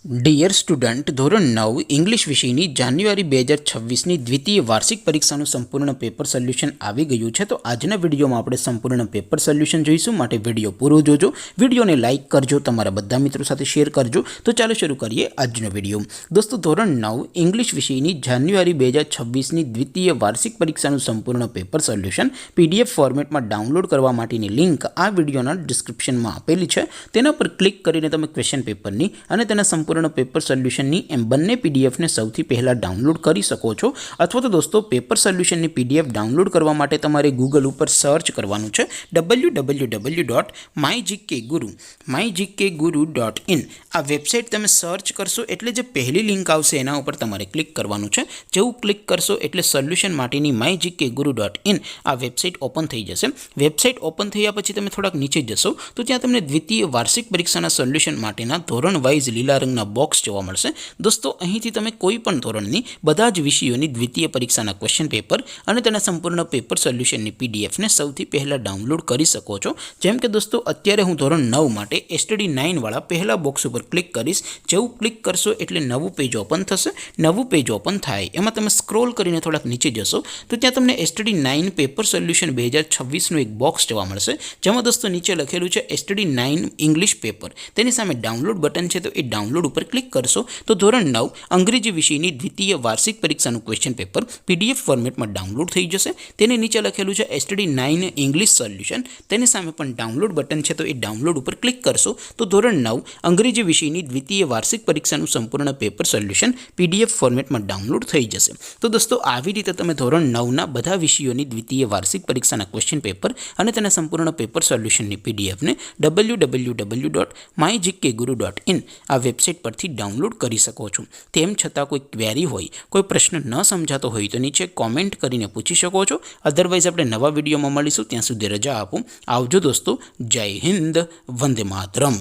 Dear student, ધોરણ 9 English વિષયની જાન્યુઆરી 2026ની દ્વિતીય વાર્ષિક પરીક્ષાનું સંપૂર્ણ પેપર સોલ્યુશન આવી ગયું છે. તો આજના વિડીયોમાં આપણે સંપૂર્ણ પેપર સોલ્યુશન જોઈશું. માટે વિડીયો પૂરો જોજો, વિડીયોને લાઇક કરજો, તમારા બધા મિત્રો સાથે શેર કરજો. તો ચાલો શરૂ કરીએ આજનો વિડીયો. દોસ્તો, ધોરણ 9 ઇંગ્લિશ વિષયની જાન્યુઆરી 2026ની દ્વિતીય વાર્ષિક પરીક્ષાનું સંપૂર્ણ પેપર સોલ્યુશન PDF ફોર્મેટમાં ડાઉનલોડ કરવા માટેની લિંક આ વિડીયોના ડિસ્ક્રિપ્શનમાં આપેલી છે. તેના પર ક્લિક કરીને તમે ક્વેશ્ચન પેપરની અને તેના સંપૂર્ણ પેપર સોલ્યુશનની એમ બંને પીડીએફને સૌથી પહેલાં ડાઉનલોડ કરી શકો છો. અથવા તો દોસ્તો, પેપર સોલ્યુશનની PDF ડાઉનલોડ કરવા માટે તમારે ગૂગલ ઉપર સર્ચ કરવાનું છે www.mygkguru.in. આ વેબસાઇટ તમે સર્ચ કરશો એટલે જે પહેલી લિંક આવશે એના ઉપર તમારે ક્લિક કરવાનું છે. જેવું ક્લિક કરશો એટલે સોલ્યુશન માટેની mygkguru.in આ વેબસાઇટ ઓપન થઈ જશે. વેબસાઇટ ઓપન થયા પછી તમે થોડાક નીચે જશો તો ત્યાં તમને દ્વિતીય વાર્ષિક પરીક્ષાના સોલ્યુશન માટેના ધોરણ વાઇઝ લીલા રંગના બોક્સ જોવા મળશે. દોસ્તો, અહીંથી તમે કોઈ પણ ધોરણની બધા જ વિષયોની દ્વિતીય પરીક્ષાના ક્વેશ્ચન પેપર અને તેના સંપૂર્ણ પેપર સોલ્યુશનની PDFને સૌથી પહેલાં ડાઉનલોડ કરી શકો છો. જેમ કે દોસ્તો, અત્યારે હું ધોરણ 9 માટે STD 9 વાળા પહેલા બોક્સ ઉપર ક્લિક કરીશ. જેવું ક્લિક કરશો એટલે નવું પેજ ઓપન થશે. નવું પેજ ઓપન થાય એમાં તમે સ્ક્રોલ કરીને થોડાક નીચે જશો તો ત્યાં તમને STD 9 પેપર સોલ્યુશન 2026નું એક બોક્સ જોવા મળશે. જેમાં દોસ્તો નીચે લખેલું છે STD 9 ઇંગ્લિશ પેપર. તેની સામે ડાઉનલોડ બટન છે, તો એ ડાઉનલોડ ઉપર ક્લિક કરશો તો ધોરણ 9 અંગ્રેજી વિષયની દ્વિતીય વાર્ષિક પરીક્ષાનું ક્વેશ્ચન પેપર PDF ફોર્મેટમાં ડાઉનલોડ થઈ જશે. તેની નીચે લખેલું છે STD 9 ઇંગ્લિશ સોલ્યુશન. તેની સામે પણ ડાઉનલોડ બટન છે, તો એ ડાઉનલોડ ઉપર ક્લિક કરશો તો ધોરણ 9 અંગ્રેજી વિષયની દ્વિતીય વાર્ષિક પરીક્ષાનું સંપૂર્ણ પેપર સોલ્યુશન PDF ફોર્મેટમાં ડાઉનલોડ થઈ જશે. તો દોસ્તો, આવી રીતે તમે ધોરણ 9ના બધા વિષયોની દ્વિતીય વાર્ષિક પરીક્ષાના ક્વેશ્ચન પેપર અને તેના સંપૂર્ણ પેપર સોલ્યુશનની PDFને www.mygkguru.in આ વેબસાઇટ પરથી ડાઉનલોડ કરી શકો છો. તેમ છતાં કોઈ ક્વેરી હોય, કોઈ પ્રશ્ન ન સમજાતો હોય તો નીચે કોમેન્ટ કરીને પૂછી શકો છો. અધરવાઇઝ આપણે નવા વિડીયોમાં મળીશું. ત્યાં સુધી રજા આપો. આવજો દોસ્તો. જય હિન્દ. વંદે માતરમ.